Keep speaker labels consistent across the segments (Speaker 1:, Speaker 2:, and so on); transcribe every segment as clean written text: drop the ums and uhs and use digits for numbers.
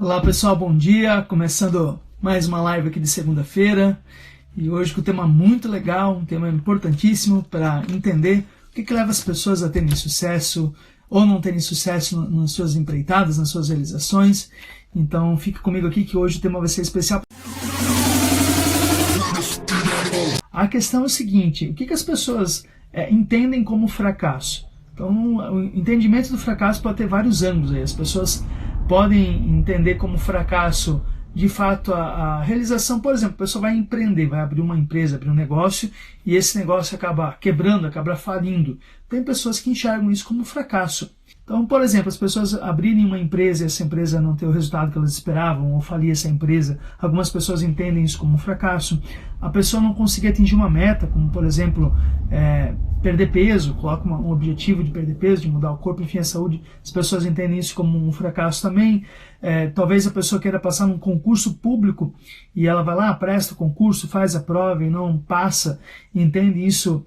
Speaker 1: Olá pessoal, bom dia, começando mais uma live aqui de segunda-feira e hoje com um tema muito legal, um tema importantíssimo para entender o que leva as pessoas a terem sucesso ou não terem sucesso nas suas empreitadas, nas suas realizações. Então fique comigo aqui que hoje o tema vai ser especial. A questão é o seguinte, o que as pessoas entendem como fracasso? Então o entendimento do fracasso pode ter vários ângulos aí. As pessoas podem entender como fracasso, de fato, a realização. Por exemplo, a pessoa vai empreender, vai abrir uma empresa, abrir um negócio, e esse negócio acaba quebrando, acaba falindo. Tem pessoas que enxergam isso como fracasso. Então, por exemplo, as pessoas abrirem uma empresa e essa empresa não ter o resultado que elas esperavam, ou falir essa empresa, algumas pessoas entendem isso como fracasso. A pessoa não conseguir atingir uma meta, como, por exemplo, perder peso, coloca um objetivo de perder peso, de mudar o corpo, enfim, a saúde, as pessoas entendem isso como um fracasso também. Talvez a pessoa queira passar num concurso público e ela vai lá, presta o concurso, faz a prova e não passa, entende isso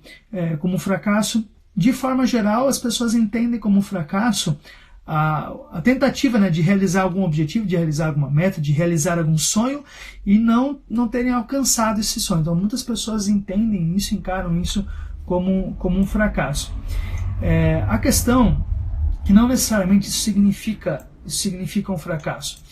Speaker 1: como um fracasso. De forma geral, as pessoas entendem como fracasso a tentativa, de realizar algum objetivo, de realizar alguma meta, de realizar algum sonho e não terem alcançado esse sonho. Então, muitas pessoas entendem isso, encaram isso como um fracasso. A questão é que não necessariamente isso significa um fracasso.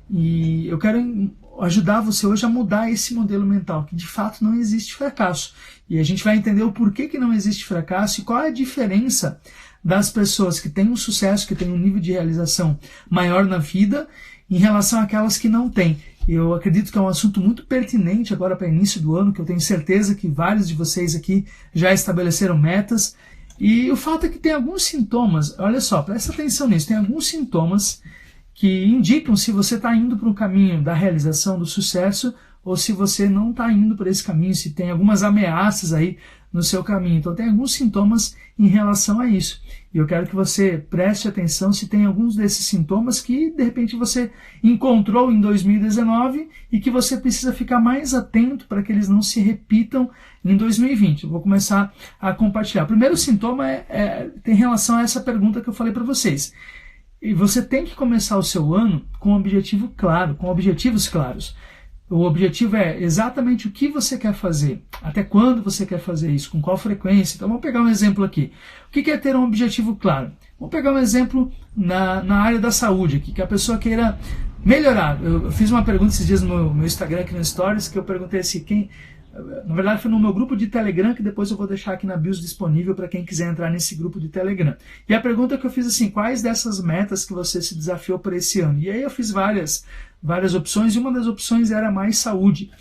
Speaker 1: E eu quero ajudar você hoje a mudar esse modelo mental, que de fato não existe fracasso. E a gente vai entender o porquê que não existe fracasso e qual é a diferença das pessoas que têm um sucesso, que têm um nível de realização maior na vida, em relação àquelas que não têm. Eu acredito que é um assunto muito pertinente agora para início do ano, que eu tenho certeza que vários de vocês aqui já estabeleceram metas. E o fato é que tem alguns sintomas, olha só, presta atenção nisso, tem alguns sintomas que indicam se você está indo para o caminho da realização, do sucesso, ou se você não está indo por esse caminho, se tem algumas ameaças aí no seu caminho. Então tem alguns sintomas em relação a isso. E eu quero que você preste atenção se tem alguns desses sintomas que de repente você encontrou em 2019 e que você precisa ficar mais atento para que eles não se repitam em 2020. Eu vou começar a compartilhar. O primeiro sintoma tem relação a essa pergunta que eu falei para vocês. E você tem que começar o seu ano com um objetivo claro, com objetivos claros. O objetivo é exatamente o que você quer fazer, até quando você quer fazer isso, com qual frequência. Então vamos pegar um exemplo aqui. O que é ter um objetivo claro? Vamos pegar um exemplo na área da saúde aqui, que a pessoa queira melhorar. Eu fiz uma pergunta esses dias no meu Instagram, aqui no Stories, que eu perguntei assim, na verdade foi no meu grupo de Telegram, que depois eu vou deixar aqui na bios disponível para quem quiser entrar nesse grupo de Telegram. E a pergunta que eu fiz assim, quais dessas metas que você se desafiou para esse ano? E aí eu fiz várias opções, e uma das opções era mais saúde.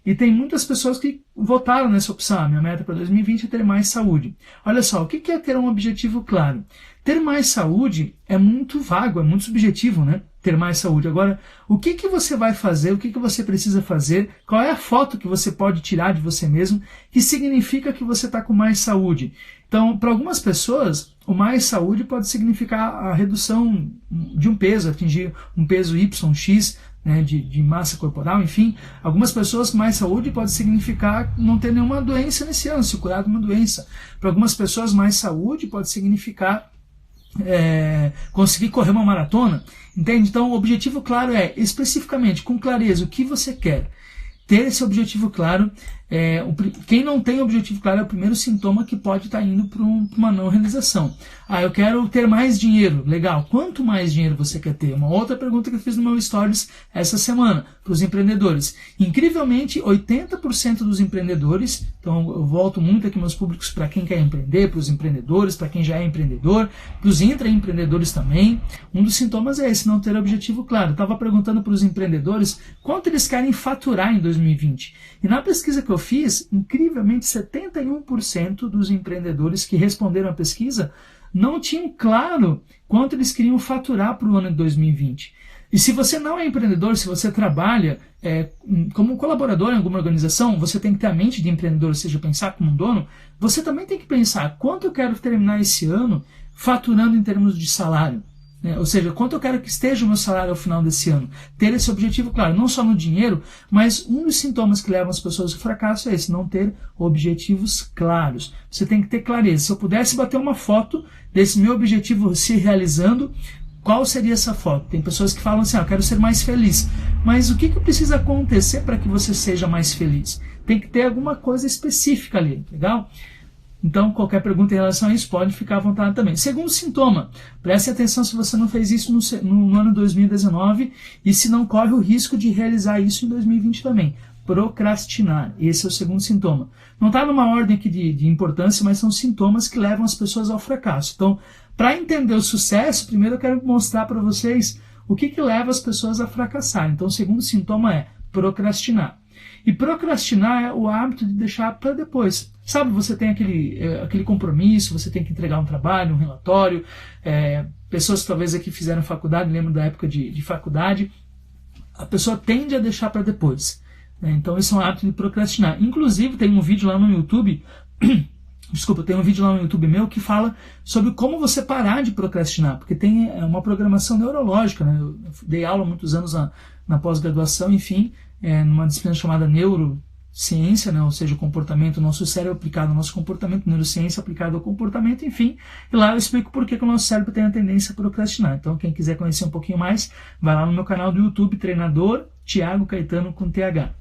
Speaker 1: E tem muitas pessoas que votaram nessa opção. Minha meta para 2020 é ter mais saúde. Olha só, o que é ter um objetivo claro? Ter mais saúde é muito vago, é muito subjetivo, né? Ter mais saúde. Agora, o que você vai fazer, o que você precisa fazer, qual é a foto que você pode tirar de você mesmo, que significa que você está com mais saúde? Então, para algumas pessoas, o mais saúde pode significar a redução de um peso, atingir um peso Y, X, de massa corporal, enfim. Algumas pessoas, mais saúde pode significar não ter nenhuma doença nesse ano, se curar de uma doença. Para algumas pessoas, mais saúde pode significar conseguir correr uma maratona, entende? Então o objetivo claro é especificamente, com clareza, o que você quer. Ter esse objetivo claro, quem não tem objetivo claro é o primeiro sintoma que pode estar indo para uma não realização. Eu quero ter mais dinheiro, legal, quanto mais dinheiro você quer ter? Uma outra pergunta que eu fiz no meu Stories essa semana, para os empreendedores. Incrivelmente, 80% dos empreendedores, então eu volto muito aqui meus públicos para quem quer empreender, para os empreendedores, para quem já é empreendedor, para os intraempreendedores também. Um dos sintomas é esse, não ter objetivo claro. Eu estava perguntando para os empreendedores quanto eles querem faturar em 2020. E na pesquisa que eu fiz, incrivelmente 71% dos empreendedores que responderam à pesquisa não tinham claro quanto eles queriam faturar para o ano de 2020. E se você não é empreendedor, se você trabalha como colaborador em alguma organização, você tem que ter a mente de empreendedor, ou seja, pensar como um dono, você também tem que pensar quanto eu quero terminar esse ano faturando em termos de salário. Ou seja, quanto eu quero que esteja o meu salário ao final desse ano. Ter esse objetivo claro, não só no dinheiro, mas um dos sintomas que levam as pessoas ao fracasso é esse, não ter objetivos claros. Você tem que ter clareza. Se eu pudesse bater uma foto desse meu objetivo se realizando, Qual seria essa foto? Tem pessoas que falam assim, eu quero ser mais feliz. Mas o que precisa acontecer para que você seja mais feliz? Tem que ter alguma coisa específica ali, legal? Então, qualquer pergunta em relação a isso, pode ficar à vontade também. Segundo sintoma, preste atenção se você não fez isso no ano 2019 e se não corre o risco de realizar isso em 2020 também. Procrastinar. Esse é o segundo sintoma. Não está numa ordem aqui de importância, mas são sintomas que levam as pessoas ao fracasso. Então, para entender o sucesso, primeiro eu quero mostrar para vocês o que leva as pessoas a fracassar. Então, o segundo sintoma é procrastinar. E procrastinar é o hábito de deixar para depois. Sabe, você tem aquele compromisso, você tem que entregar um trabalho, um relatório. Pessoas que talvez aqui fizeram faculdade, lembro da época de faculdade, a pessoa tende a deixar para depois. Então, esse é um hábito de procrastinar. Inclusive, tem um vídeo lá no YouTube... Desculpa, tem um vídeo lá no YouTube meu que fala sobre como você parar de procrastinar, porque tem uma programação neurológica, né? Eu dei aula há muitos anos na pós-graduação, enfim, numa disciplina chamada neurociência, né? Ou seja, o comportamento, o nosso cérebro aplicado ao nosso comportamento, neurociência aplicada ao comportamento, enfim, e lá eu explico por que o nosso cérebro tem a tendência a procrastinar. Então, quem quiser conhecer um pouquinho mais, vai lá no meu canal do YouTube, Treinador Thiago Caetano com TH.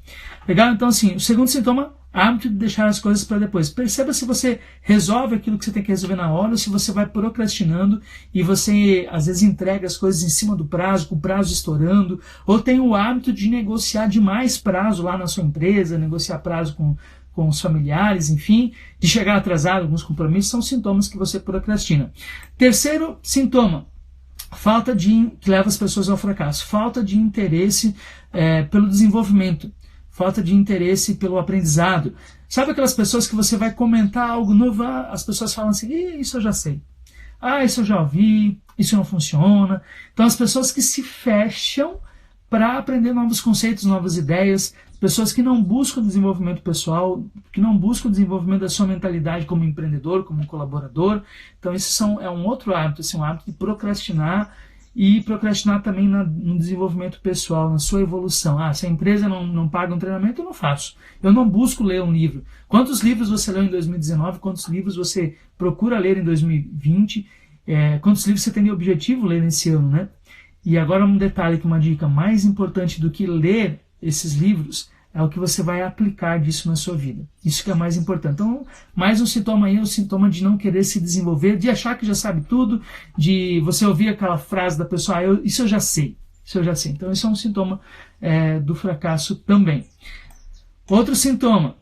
Speaker 1: Legal? Então, assim, o segundo sintoma, hábito de deixar as coisas para depois. Perceba se você resolve aquilo que você tem que resolver na hora ou se você vai procrastinando e você, às vezes, entrega as coisas em cima do prazo, com o prazo estourando, ou tem o hábito de negociar demais prazo lá na sua empresa, negociar prazo com os familiares, enfim, de chegar atrasado, alguns compromissos, são sintomas que você procrastina. Terceiro sintoma, que leva as pessoas ao fracasso, falta de interesse pelo desenvolvimento. Falta de interesse pelo aprendizado. Sabe aquelas pessoas que você vai comentar algo novo, as pessoas falam assim, isso eu já sei. Isso eu já ouvi, isso não funciona. Então as pessoas que se fecham para aprender novos conceitos, novas ideias, pessoas que não buscam desenvolvimento pessoal, que não buscam o desenvolvimento da sua mentalidade como empreendedor, como colaborador. Então esse é um outro hábito, um hábito de procrastinar, e procrastinar também no desenvolvimento pessoal, na sua evolução. Se a empresa não paga um treinamento, eu não faço. Eu não busco ler um livro. Quantos livros você leu em 2019? Quantos livros você procura ler em 2020? Quantos livros você tem de objetivo ler nesse ano, né? E agora um detalhe, uma dica mais importante do que ler esses livros é o que você vai aplicar disso na sua vida. Isso que é mais importante. Então, mais um sintoma aí é o sintoma de não querer se desenvolver, de achar que já sabe tudo, de você ouvir aquela frase da pessoa, isso eu já sei. Então, isso é um sintoma do fracasso também. Outro sintoma,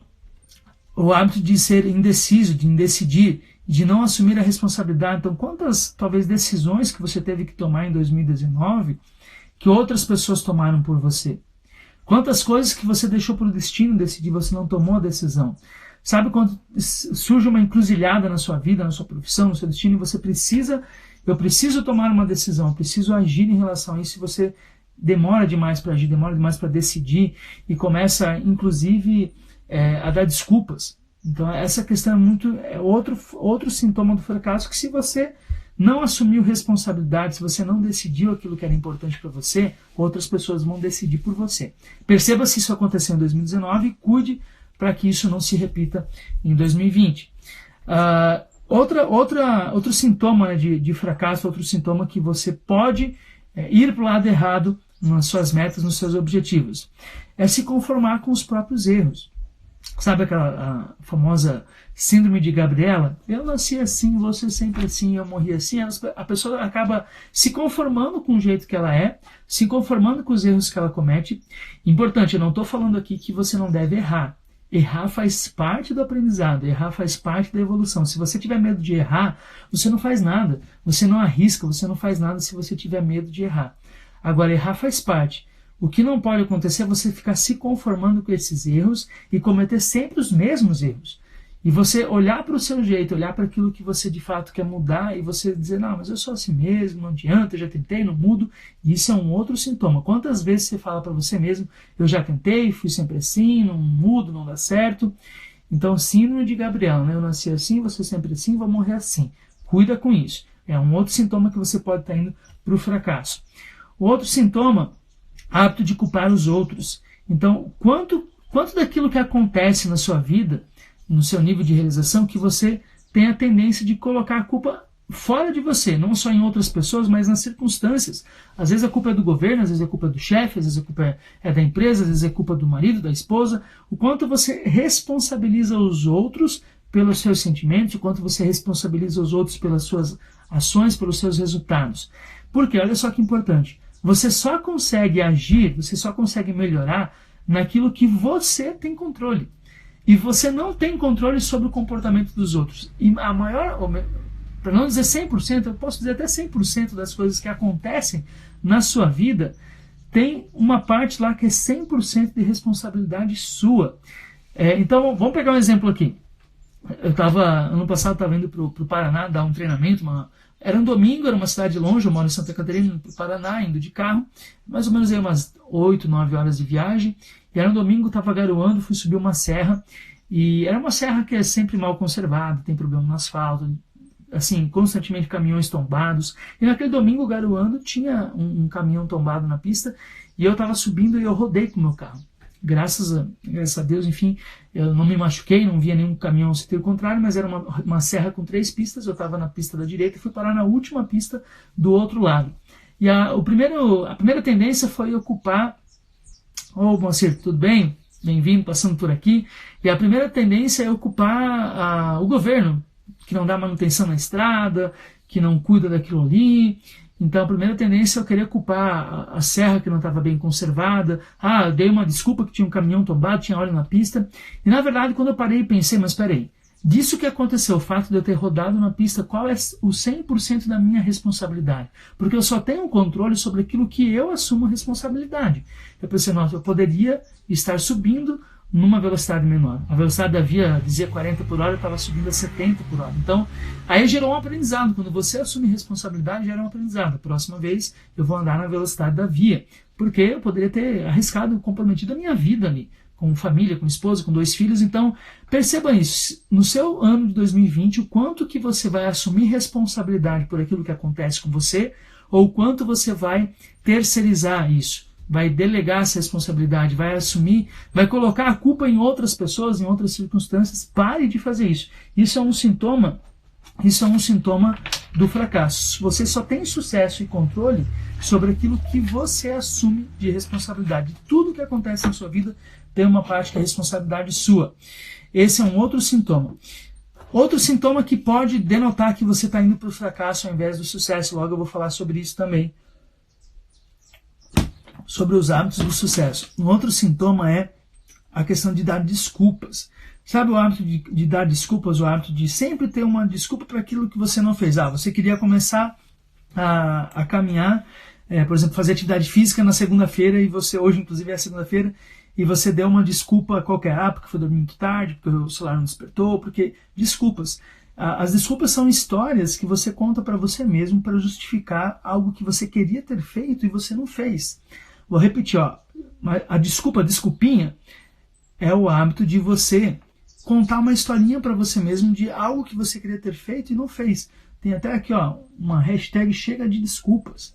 Speaker 1: o hábito de ser indeciso, de indecidir, de não assumir a responsabilidade. Então, quantas, talvez, decisões que você teve que tomar em 2019 que outras pessoas tomaram por você? Quantas coisas que você deixou para o destino decidir, você não tomou a decisão? Sabe quando surge uma encruzilhada na sua vida, na sua profissão, no seu destino, e eu preciso tomar uma decisão, eu preciso agir em relação a isso, e você demora demais para agir, demora demais para decidir, e começa, inclusive, a dar desculpas. Então, essa questão é outro sintoma do fracasso, que se você não assumiu responsabilidade, se você não decidiu aquilo que era importante para você, outras pessoas vão decidir por você. Perceba se isso aconteceu em 2019 e cuide para que isso não se repita em 2020. Outro sintoma de fracasso, outro sintoma que você pode ir para o lado errado nas suas metas, nos seus objetivos, é se conformar com os próprios erros. Sabe aquela famosa síndrome de Gabriela? Eu nasci assim, vou ser sempre assim, eu morri assim. A pessoa acaba se conformando com o jeito que ela é, se conformando com os erros que ela comete. Importante, eu não estou falando aqui que você não deve errar. Errar faz parte do aprendizado, errar faz parte da evolução. Se você tiver medo de errar, você não faz nada. Você não arrisca, você não faz nada se você tiver medo de errar. Agora, errar faz parte. O que não pode acontecer é você ficar se conformando com esses erros e cometer sempre os mesmos erros. E você olhar para o seu jeito, olhar para aquilo que você de fato quer mudar e você dizer, não, mas eu sou assim mesmo, não adianta, eu já tentei, não mudo. E isso é um outro sintoma. Quantas vezes você fala para você mesmo, eu já tentei, fui sempre assim, não mudo, não dá certo. Então, síndrome de Gabriel, né? Eu nasci assim, você sempre assim, vou morrer assim. Cuida com isso. É um outro sintoma que você pode estar indo para o fracasso. O outro sintoma, hábito de culpar os outros. Então, quanto daquilo que acontece na sua vida, no seu nível de realização, que você tem a tendência de colocar a culpa fora de você, não só em outras pessoas, mas nas circunstâncias. Às vezes a culpa é do governo, às vezes a culpa é do chefe, às vezes a culpa é da empresa, às vezes é culpa do marido, da esposa. O quanto você responsabiliza os outros pelos seus sentimentos, o quanto você responsabiliza os outros pelas suas ações, pelos seus resultados. Porque, olha só que importante, você só consegue agir, você só consegue melhorar naquilo que você tem controle. E você não tem controle sobre o comportamento dos outros. E a maior, para não dizer 100%, eu posso dizer até 100% das coisas que acontecem na sua vida, tem uma parte lá que é 100% de responsabilidade sua. Então, vamos pegar um exemplo aqui. Ano passado, estava indo para o Paraná dar um treinamento, era um domingo, era uma cidade longe, eu moro em Santa Catarina, para o Paraná, indo de carro, mais ou menos aí umas 8, 9 horas de viagem, e era um domingo, estava garoando, fui subir uma serra, e era uma serra que é sempre mal conservada, tem problema no asfalto, assim, constantemente caminhões tombados, e naquele domingo, garoando, tinha um caminhão tombado na pista, e eu estava subindo e eu rodei com o meu carro. Graças a Deus, enfim, eu não me machuquei, não via nenhum caminhão sentido contrário, mas era uma serra com 3 pistas, eu estava na pista da direita e fui parar na última pista do outro lado. E a primeira tendência foi ocupar... Ô, Moacir, tudo bem? Bem-vindo, passando por aqui. E a primeira tendência é ocupar o governo, que não dá manutenção na estrada, que não cuida daquilo ali. Então, a primeira tendência é eu querer culpar a serra que não estava bem conservada. Eu dei uma desculpa que tinha um caminhão tombado, tinha óleo na pista. E, na verdade, quando eu parei e pensei, mas espera aí, disso que aconteceu, o fato de eu ter rodado na pista, qual é o 100% da minha responsabilidade? Porque eu só tenho um controle sobre aquilo que eu assumo responsabilidade. Eu pensei, nossa, eu poderia estar subindo numa velocidade menor. A velocidade da via dizia 40 por hora, eu estava subindo a 70 por hora. Então, aí gerou um aprendizado. Quando você assume responsabilidade, gera um aprendizado. A próxima vez, eu vou andar na velocidade da via. Porque eu poderia ter arriscado, comprometido a minha vida ali, com família, com esposa, com 2 filhos. Então, perceba isso. No seu ano de 2020, o quanto que você vai assumir responsabilidade por aquilo que acontece com você, ou o quanto você vai terceirizar isso. Vai delegar essa responsabilidade, vai assumir, vai colocar a culpa em outras pessoas, em outras circunstâncias. Pare de fazer isso. Isso é um sintoma do fracasso. Você só tem sucesso e controle sobre aquilo que você assume de responsabilidade. Tudo que acontece na sua vida tem uma parte que é responsabilidade sua. Esse é um outro sintoma. Outro sintoma que pode denotar que você está indo para o fracasso ao invés do sucesso. Logo eu vou falar sobre isso também. Sobre os hábitos do sucesso. Um outro sintoma é a questão de dar desculpas. Sabe o hábito de dar desculpas, o hábito de sempre ter uma desculpa para aquilo que você não fez? Você queria começar a caminhar, por exemplo, fazer atividade física na segunda-feira, e você, hoje inclusive é segunda-feira, e você deu uma desculpa qualquer, porque foi dormir muito tarde, porque o celular não despertou, porque... Desculpas. As desculpas são histórias que você conta para você mesmo para justificar algo que você queria ter feito e você não fez. Vou repetir, a desculpinha é o hábito de você contar uma historinha para você mesmo de algo que você queria ter feito e não fez. Tem até aqui uma hashtag chega de desculpas.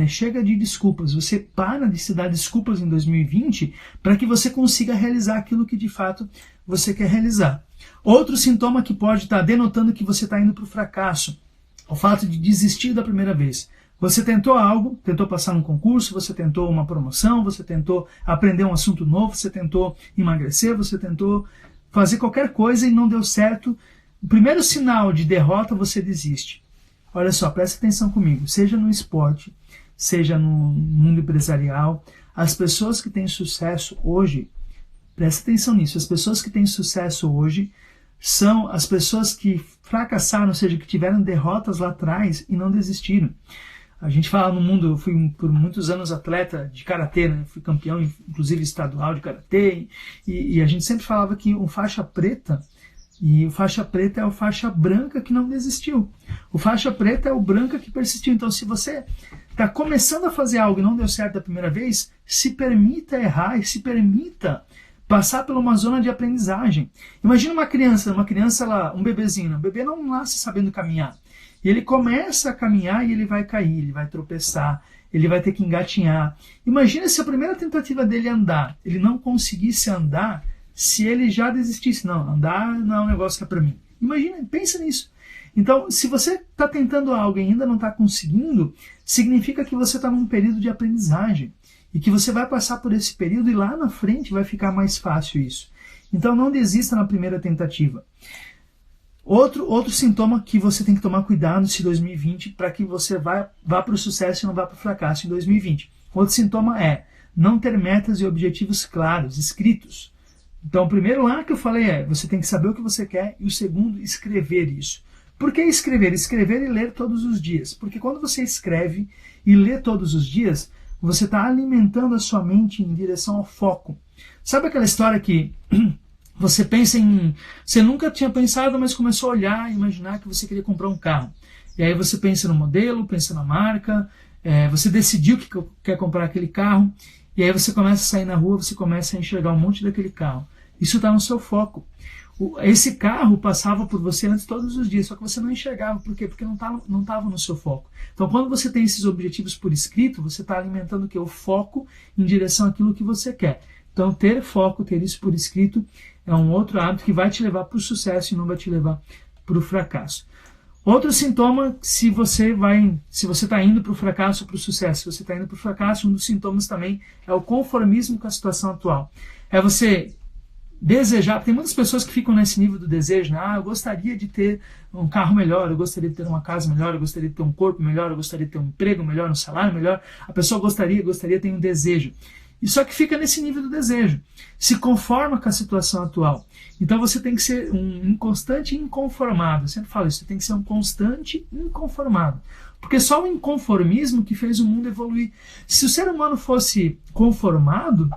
Speaker 1: Chega de desculpas. Você para de se dar desculpas em 2020 para que você consiga realizar aquilo que de fato você quer realizar. Outro sintoma que pode estar denotando que você está indo para o fracasso, o fato de desistir da primeira vez. Você tentou algo, tentou passar num concurso, você tentou uma promoção, você tentou aprender um assunto novo, você tentou emagrecer, você tentou fazer qualquer coisa e não deu certo. O primeiro sinal de derrota, você desiste. Olha só, presta atenção comigo. Seja no esporte, seja no mundo empresarial, as pessoas que têm sucesso hoje, presta atenção nisso, as pessoas que têm sucesso hoje são as pessoas que fracassaram, ou seja, que tiveram derrotas lá atrás e não desistiram. A gente fala no mundo, eu fui por muitos anos atleta de karatê, fui campeão, inclusive estadual de karatê, e a gente sempre falava que o faixa preta é o faixa branca que não desistiu. O faixa preta é o branca que persistiu. Então, se você está começando a fazer algo e não deu certo da primeira vez, se permita errar e se permita passar por uma zona de aprendizagem. Imagina uma criança, um bebezinho, o bebê não nasce sabendo caminhar. E ele começa a caminhar e ele vai cair, ele vai tropeçar, ele vai ter que engatinhar. Imagina se a primeira tentativa dele andar, ele não conseguisse andar, se ele já desistisse. Não, andar não é um negócio que é para mim. Imagina, pensa nisso. Então, se você está tentando algo e ainda não está conseguindo, significa que você está num período de aprendizagem e que você vai passar por esse período e lá na frente vai ficar mais fácil isso. Então, não desista na primeira tentativa. Outro sintoma que você tem que tomar cuidado nesse 2020 para que você vá para o sucesso e não vá para o fracasso em 2020. Outro sintoma é não ter metas e objetivos claros, escritos. Então, o primeiro lá que eu falei você tem que saber o que você quer, e o segundo, escrever isso. Por que escrever? Escrever e ler todos os dias. Porque quando você escreve e lê todos os dias, você está alimentando a sua mente em direção ao foco. Sabe aquela história que você pensa em... Você nunca tinha pensado, mas começou a olhar e imaginar que você queria comprar um carro. E aí você pensa no modelo, pensa na marca, você decidiu que quer comprar aquele carro, e aí você começa a sair na rua, você começa a enxergar um monte daquele carro. Isso está no seu foco. Esse carro passava por você antes todos os dias, só que você não enxergava. Por quê? Porque não estava no seu foco. Então, quando você tem esses objetivos por escrito, você está alimentando o quê? O foco em direção àquilo que você quer. Então, ter foco, ter isso por escrito, é um outro hábito que vai te levar para o sucesso e não vai te levar para o fracasso. Outro sintoma, se você está indo para o fracasso ou para o sucesso, se você está indo para o fracasso, um dos sintomas também é o conformismo com a situação atual. É você desejar, tem muitas pessoas que ficam nesse nível do desejo, né? Eu gostaria de ter um carro melhor, eu gostaria de ter uma casa melhor, eu gostaria de ter um corpo melhor, eu gostaria de ter um emprego melhor, um salário melhor. A pessoa gostaria, tem um desejo. E só que fica nesse nível do desejo. Se conforma com a situação atual. Então você tem que ser um constante inconformado. Eu sempre falo isso, você tem que ser um constante inconformado. Porque só o inconformismo que fez o mundo evoluir. Se o ser humano fosse conformado,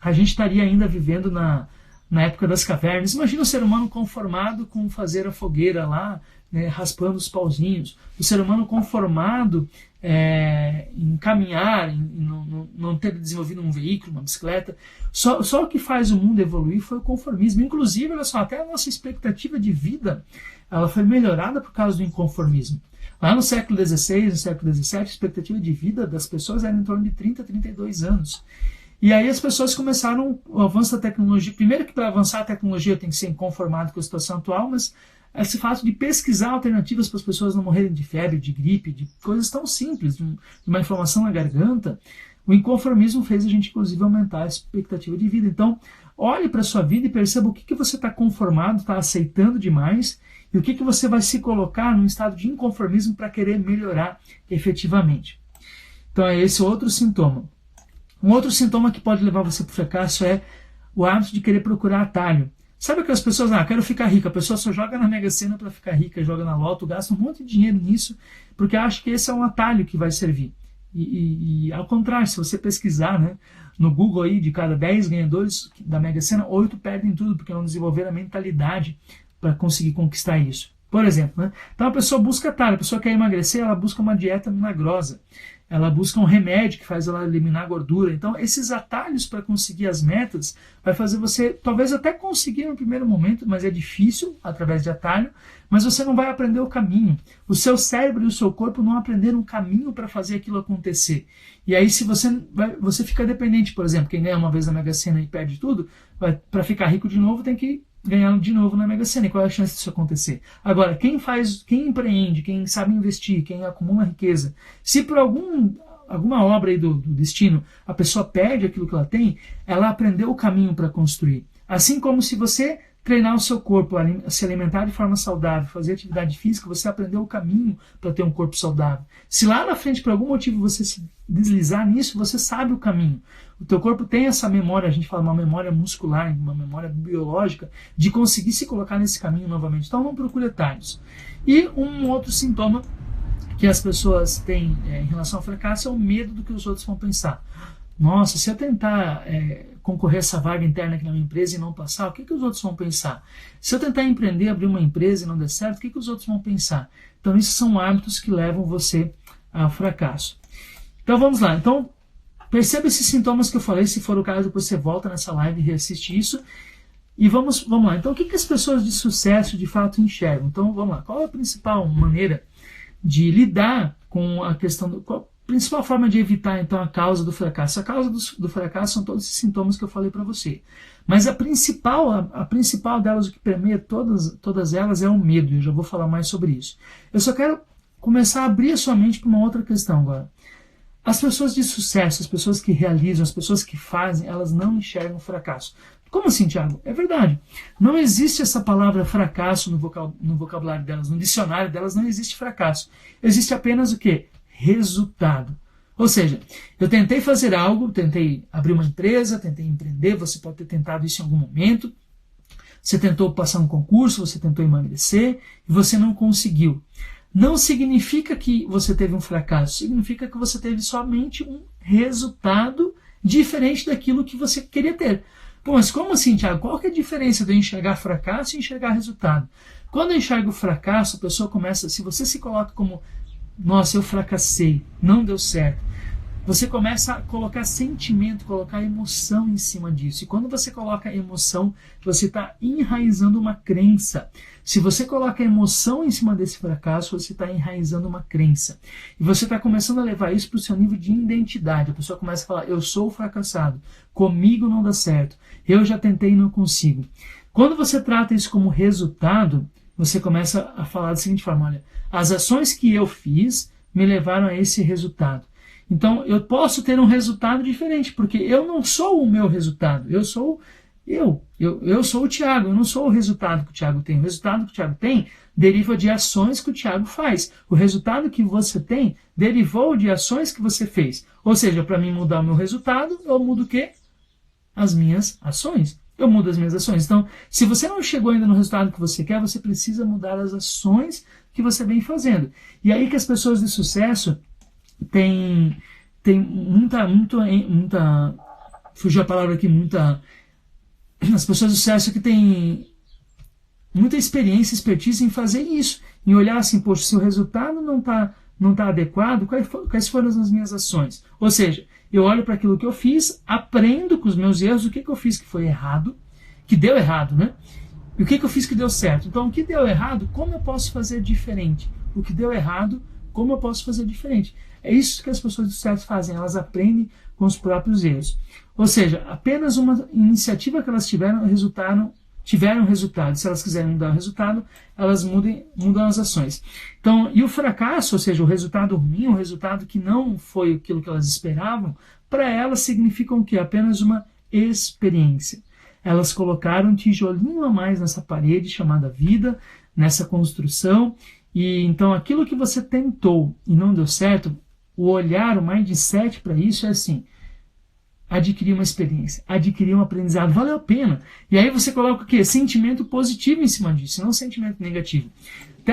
Speaker 1: a gente estaria ainda vivendo na época das cavernas. Imagina o ser humano conformado com fazer a fogueira lá, né, raspando os pauzinhos. O ser humano conformado em caminhar, em não ter desenvolvido um veículo, uma bicicleta. Só o que faz o mundo evoluir foi o conformismo. Inclusive, olha só, até a nossa expectativa de vida ela foi melhorada por causa do inconformismo. Lá no século XVI, no século XVII, a expectativa de vida das pessoas era em torno de 30, 32 anos. E aí as pessoas começaram o avanço da tecnologia. Primeiro que para avançar a tecnologia tem que ser inconformado com a situação atual, mas esse fato de pesquisar alternativas para as pessoas não morrerem de febre, de gripe, de coisas tão simples, de uma inflamação na garganta, o inconformismo fez a gente, inclusive, aumentar a expectativa de vida. Então, olhe para a sua vida e perceba o que você está conformado, está aceitando demais, e o que você vai se colocar num estado de inconformismo para querer melhorar efetivamente. Então, é esse outro sintoma. Um outro sintoma que pode levar você para o fracasso é o hábito de querer procurar atalho. Sabe aquelas pessoas, quero ficar rica, a pessoa só joga na Mega Sena para ficar rica, joga na loto, gasta um monte de dinheiro nisso, porque acha que esse é um atalho que vai servir. E ao contrário, se você pesquisar, né, no Google aí, de cada 10 ganhadores da Mega Sena, 8 perdem tudo, porque não desenvolveram a mentalidade para conseguir conquistar isso. Por exemplo, né? Então a pessoa busca atalho, a pessoa quer emagrecer, ela busca uma dieta milagrosa. Ela busca um remédio que faz ela eliminar a gordura. Então, esses atalhos para conseguir as metas vai fazer você, talvez até conseguir no primeiro momento, mas é difícil através de atalho, mas você não vai aprender o caminho. O seu cérebro e o seu corpo não aprenderam um caminho para fazer aquilo acontecer. E aí, se você fica dependente, por exemplo, quem ganha uma vez na Mega Sena e perde tudo, para ficar rico de novo tem que ganhar de novo na Mega Sena. E qual é a chance disso acontecer? Agora, quem empreende, quem sabe investir, quem acumula riqueza, se por alguma obra aí do destino a pessoa perde aquilo que ela tem, ela aprendeu o caminho para construir. Assim como se você treinar o seu corpo, se alimentar de forma saudável, fazer atividade física, você aprendeu o caminho para ter um corpo saudável. Se lá na frente, por algum motivo, você se deslizar nisso, você sabe o caminho. O teu corpo tem essa memória, a gente fala uma memória muscular, uma memória biológica, de conseguir se colocar nesse caminho novamente. Então não procure atalhos. E um outro sintoma que as pessoas têm em relação ao fracasso é o medo do que os outros vão pensar. Nossa, se eu tentar concorrer a essa vaga interna aqui na minha empresa e não passar, o que os outros vão pensar? Se eu tentar empreender, abrir uma empresa e não der certo, o que os outros vão pensar? Então, esses são hábitos que levam você ao fracasso. Então, vamos lá. Então, perceba esses sintomas que eu falei. Se for o caso, depois você volta nessa live e reassiste isso. E vamos lá. Então, o que as pessoas de sucesso de fato enxergam? Então, vamos lá. Qual é a principal maneira de lidar com a questão principal forma de evitar, então, a causa do fracasso? A causa do fracasso são todos esses sintomas que eu falei para você. Mas a principal delas, o que permeia todas elas, é o medo. Eu já vou falar mais sobre isso. Eu só quero começar a abrir a sua mente para uma outra questão agora. As pessoas de sucesso, as pessoas que realizam, as pessoas que fazem, elas não enxergam fracasso. Como assim, Tiago? É verdade. Não existe essa palavra fracasso no vocabulário delas, no dicionário delas não existe fracasso. Existe apenas o quê? Resultado. Ou seja, eu tentei fazer algo, tentei abrir uma empresa, tentei empreender, você pode ter tentado isso em algum momento, você tentou passar um concurso, você tentou emagrecer e você não conseguiu. Não significa que você teve um fracasso, significa que você teve somente um resultado diferente daquilo que você queria ter. Pô, mas como assim, Tiago? Qual que é a diferença de eu enxergar fracasso e enxergar resultado? Quando eu enxergo fracasso, a pessoa começa, se você se coloca como, nossa, eu fracassei, não deu certo, você começa a colocar sentimento, colocar emoção em cima disso. E quando você coloca emoção, você está enraizando uma crença. Se você coloca emoção em cima desse fracasso, você está enraizando uma crença. E você está começando a levar isso para o seu nível de identidade. A pessoa começa a falar, eu sou fracassado, comigo não dá certo, eu já tentei e não consigo. Quando você trata isso como resultado, você começa a falar da seguinte forma, olha, as ações que eu fiz me levaram a esse resultado. Então, eu posso ter um resultado diferente, porque eu não sou o meu resultado, eu sou o Tiago, eu não sou o resultado que o Tiago tem. O resultado que o Tiago tem deriva de ações que o Tiago faz. O resultado que você tem derivou de ações que você fez. Ou seja, para mim mudar o meu resultado, eu mudo o quê? As minhas ações. Eu mudo as minhas ações. Então, se você não chegou ainda no resultado que você quer, você precisa mudar as ações que você vem fazendo. E aí que as pessoas de sucesso tem muita, fugiu a palavra aqui, as pessoas de sucesso que têm muita experiência, expertise em fazer isso, em olhar assim, poxa, se o resultado não tá adequado, quais foram as minhas ações? Ou seja, eu olho para aquilo que eu fiz, aprendo com os meus erros, o que eu fiz que foi errado, que deu errado, né? E o que eu fiz que deu certo? Então, o que deu errado, como eu posso fazer diferente? O que deu errado, como eu posso fazer diferente? É isso que as pessoas de sucesso fazem, elas aprendem com os próprios erros. Ou seja, apenas uma iniciativa que elas tiveram resultado. Se elas quiserem mudar o resultado, elas mudam as ações. Então, e o fracasso, ou seja, o resultado ruim, o resultado que não foi aquilo que elas esperavam, para elas significam o quê? Apenas uma experiência. Elas colocaram um tijolinho a mais nessa parede chamada vida, nessa construção, e então aquilo que você tentou e não deu certo, o olhar, o mindset para isso é assim, adquirir uma experiência, adquirir um aprendizado, valeu a pena. E aí você coloca o quê? Sentimento positivo em cima disso, não sentimento negativo.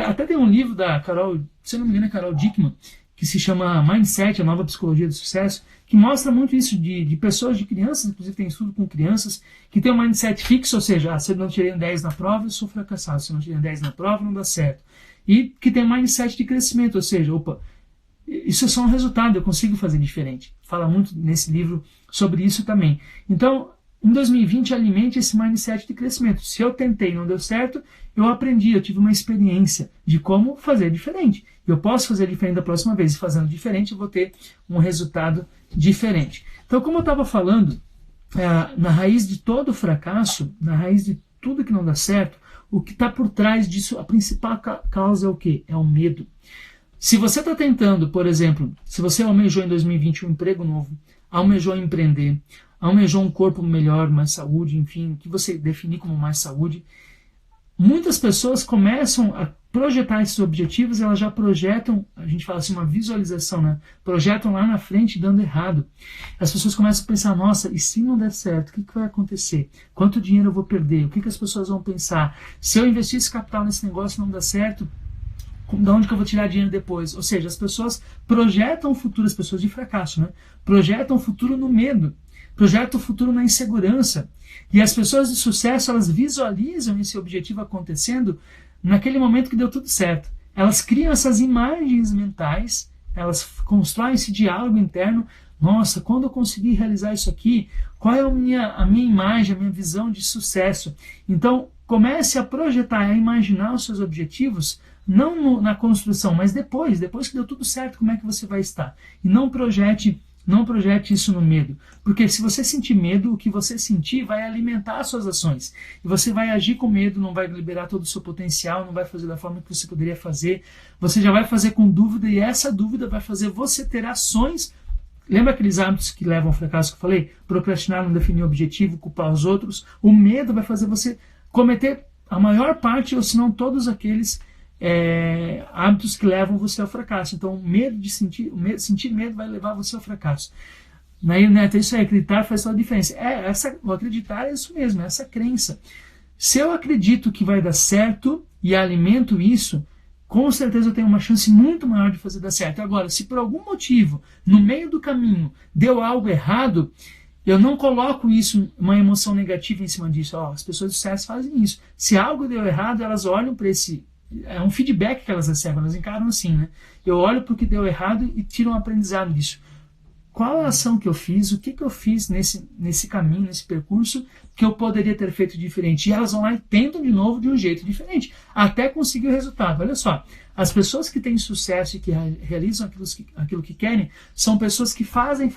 Speaker 1: Até tem um livro da Carol, se eu não me engano é Carol Dickman, que se chama Mindset, a nova psicologia do sucesso, que mostra muito isso de pessoas, de crianças, inclusive tem estudo com crianças, que tem um mindset fixo, ou seja, se eu não tirei um 10 na prova, eu sou fracassado, se eu não tirei um 10 na prova, não dá certo. E que tem um mindset de crescimento, ou seja, isso é só um resultado, eu consigo fazer diferente. Fala muito nesse livro sobre isso também. Então, em 2020, alimente esse mindset de crescimento. Se eu tentei e não deu certo, eu aprendi, eu tive uma experiência de como fazer diferente. Eu posso fazer diferente da próxima vez, e fazendo diferente eu vou ter um resultado diferente. Então, como eu estava falando, na raiz de todo fracasso, na raiz de tudo que não dá certo, o que está por trás disso, a principal causa é o quê? É o medo. Se você está tentando, por exemplo, se você almejou em 2020 um emprego novo, almejou empreender, almejou um corpo melhor, mais saúde, enfim, o que você definir como mais saúde, muitas pessoas começam a projetar esses objetivos, elas já projetam, a gente fala assim, uma visualização, né? Projetam lá na frente dando errado. As pessoas começam a pensar, nossa, e se não der certo, o que vai acontecer? Quanto dinheiro eu vou perder? O que as pessoas vão pensar? Se eu investir esse capital nesse negócio e não dar certo, de onde que eu vou tirar dinheiro depois? Ou seja, as pessoas projetam o futuro, as pessoas de fracasso, né? Projetam o futuro no medo, projetam o futuro na insegurança. E as pessoas de sucesso, elas visualizam esse objetivo acontecendo naquele momento que deu tudo certo. Elas criam essas imagens mentais, elas constroem esse diálogo interno. Nossa, quando eu conseguir realizar isso aqui, qual é a minha imagem, a minha visão de sucesso? Então, comece a projetar, a imaginar os seus objetivos Não na construção, mas depois que deu tudo certo, como é que você vai estar? E não projete isso no medo, porque se você sentir medo, o que você sentir vai alimentar as suas ações, e você vai agir com medo, não vai liberar todo o seu potencial, não vai fazer da forma que você poderia fazer, você já vai fazer com dúvida, e essa dúvida vai fazer você ter ações. Lembra aqueles hábitos que levam ao fracasso que eu falei? Procrastinar, não definir o objetivo, culpar os outros. O medo vai fazer você cometer a maior parte, ou se não todos aqueles hábitos que levam você ao fracasso. Então, sentir medo vai levar você ao fracasso. Naí, Neto, isso aí, acreditar faz toda a diferença. O acreditar é isso mesmo, é essa crença. Se eu acredito que vai dar certo e alimento isso, com certeza eu tenho uma chance muito maior de fazer dar certo. Agora, se por algum motivo, no meio do caminho, deu algo errado, eu não coloco isso, uma emoção negativa em cima disso. As pessoas de sucesso fazem isso. Se algo deu errado, elas olham para esse... É um feedback que elas recebem, elas encaram assim, né? Eu olho para o que deu errado e tiro um aprendizado disso. Qual a ação que eu fiz? O que eu fiz nesse caminho, nesse percurso, que eu poderia ter feito diferente? E elas vão lá e tentam de novo de um jeito diferente, até conseguir o resultado. Olha só, as pessoas que têm sucesso e que realizam aquilo que querem, são pessoas que fazem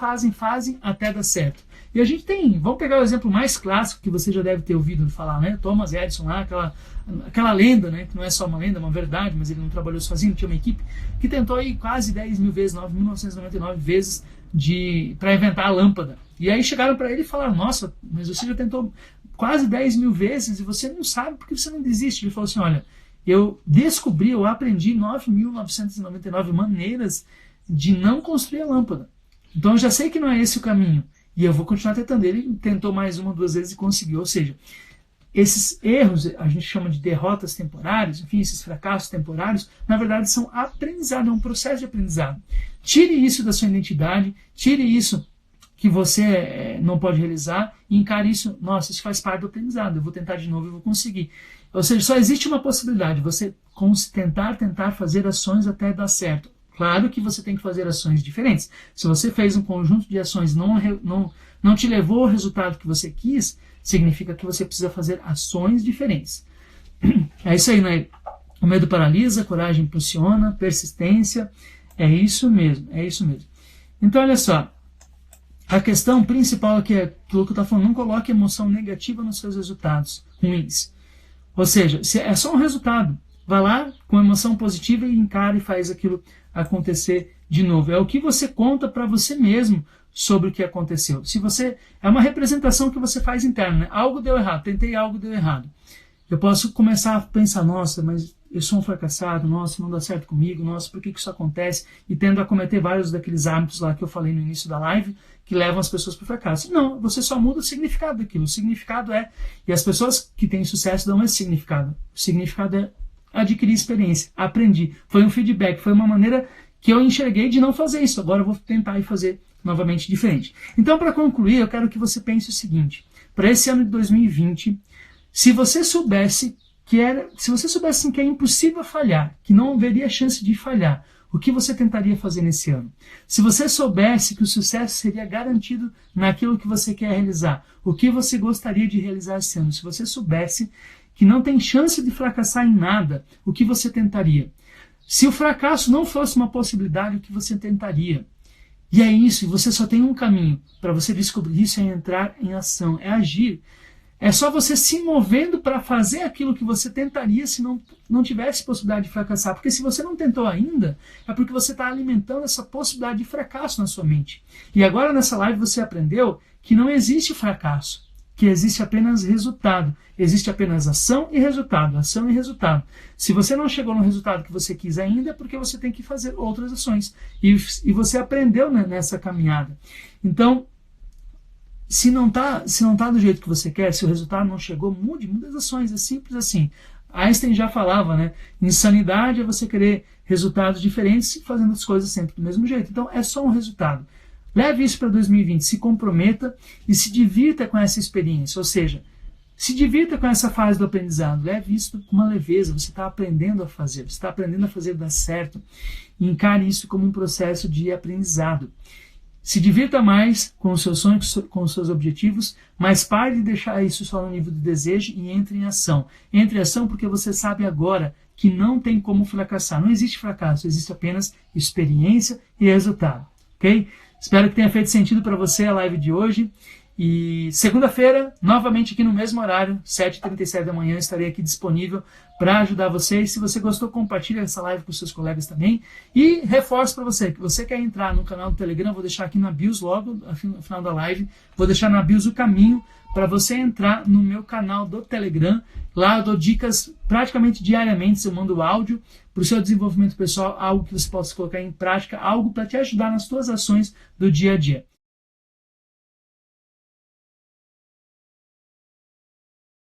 Speaker 1: até dar certo. E a gente tem, vamos pegar o exemplo mais clássico que você já deve ter ouvido falar, né? Thomas Edison lá, aquela lenda, né? Que não é só uma lenda, é uma verdade, mas ele não trabalhou sozinho, tinha uma equipe que tentou aí quase 10 mil vezes, 9.999 vezes para inventar a lâmpada. E aí chegaram para ele e falaram, nossa, mas você já tentou quase 10 mil vezes e você não sabe porque você não desiste. Ele falou assim, olha, eu aprendi 9.999 maneiras de não construir a lâmpada. Então eu já sei que não é esse o caminho. E eu vou continuar tentando. Ele tentou mais uma, duas vezes e conseguiu. Ou seja, esses erros, a gente chama de derrotas temporárias, enfim, esses fracassos temporários, na verdade são aprendizado, é um processo de aprendizado. Tire isso da sua identidade, tire isso que você não pode realizar e encare isso, nossa, isso faz parte do aprendizado, eu vou tentar de novo e vou conseguir. Ou seja, só existe uma possibilidade, você tentar fazer ações até dar certo. Claro que você tem que fazer ações diferentes. Se você fez um conjunto de ações e não te levou ao resultado que você quis, significa que você precisa fazer ações diferentes. É isso aí, né? O medo paralisa, a coragem impulsiona, persistência. É isso mesmo. Então, olha só. A questão principal aqui é aquilo que eu estou falando. Não coloque emoção negativa nos seus resultados ruins. Ou seja, se é só um resultado. Vá lá com emoção positiva e encara e faz aquilo acontecer de novo. É o que você conta para você mesmo sobre o que aconteceu. Se você é uma representação que você faz interna, né? Algo deu errado, tentei algo deu errado. Eu posso começar a pensar, nossa, mas eu sou um fracassado, nossa, não dá certo comigo, nossa, por que isso acontece? E tendo a cometer vários daqueles hábitos lá que eu falei no início da live, que levam as pessoas para o fracasso. Não, você só muda o significado daquilo. O significado e as pessoas que têm sucesso dão esse significado. O significado é adquirir experiência, aprendi. Foi um feedback, foi uma maneira que eu enxerguei de não fazer isso. Agora eu vou tentar fazer novamente diferente. Então, para concluir, eu quero que você pense o seguinte. Para esse ano de 2020, se você soubesse que é impossível falhar, que não haveria chance de falhar, o que você tentaria fazer nesse ano? Se você soubesse que o sucesso seria garantido naquilo que você quer realizar, o que você gostaria de realizar esse ano? Se você soubesse que não tem chance de fracassar em nada, o que você tentaria? Se o fracasso não fosse uma possibilidade, o que você tentaria? E é isso, você só tem um caminho para você descobrir isso, é entrar em ação, é agir. É só você se movendo para fazer aquilo que você tentaria se não tivesse possibilidade de fracassar. Porque se você não tentou ainda, é porque você está alimentando essa possibilidade de fracasso na sua mente. E agora nessa live você aprendeu que não existe fracasso, que existe apenas resultado. Existe apenas ação e resultado, ação e resultado. Se você não chegou no resultado que você quis ainda, é porque você tem que fazer outras ações. E você aprendeu nessa caminhada. Então, se não tá do jeito que você quer, se o resultado não chegou, mude as ações, é simples assim. Einstein já falava, né? Insanidade é você querer resultados diferentes fazendo as coisas sempre do mesmo jeito. Então, é só um resultado. Leve isso para 2020, se comprometa e se divirta com essa experiência, ou seja, se divirta com essa fase do aprendizado, leve isso com uma leveza, você está aprendendo a fazer, você está aprendendo a fazer dar certo, e encare isso como um processo de aprendizado. Se divirta mais com os seus sonhos, com os seus objetivos, mas pare de deixar isso só no nível de desejo e entre em ação. Entre em ação porque você sabe agora que não tem como fracassar. Não existe fracasso, existe apenas experiência e resultado. Ok? Espero que tenha feito sentido para você a live de hoje. E segunda-feira, novamente aqui no mesmo horário, 7h37 da manhã, estarei aqui disponível para ajudar vocês. Se você gostou, compartilhe essa live com seus colegas também. E reforço para você, que você quer entrar no canal do Telegram, vou deixar aqui na BIOS logo, no final da live, vou deixar na BIOS o caminho para você entrar no meu canal do Telegram. Lá eu dou dicas praticamente diariamente, eu mando áudio para o seu desenvolvimento pessoal, algo que você possa colocar em prática, algo para te ajudar nas suas ações do dia a dia.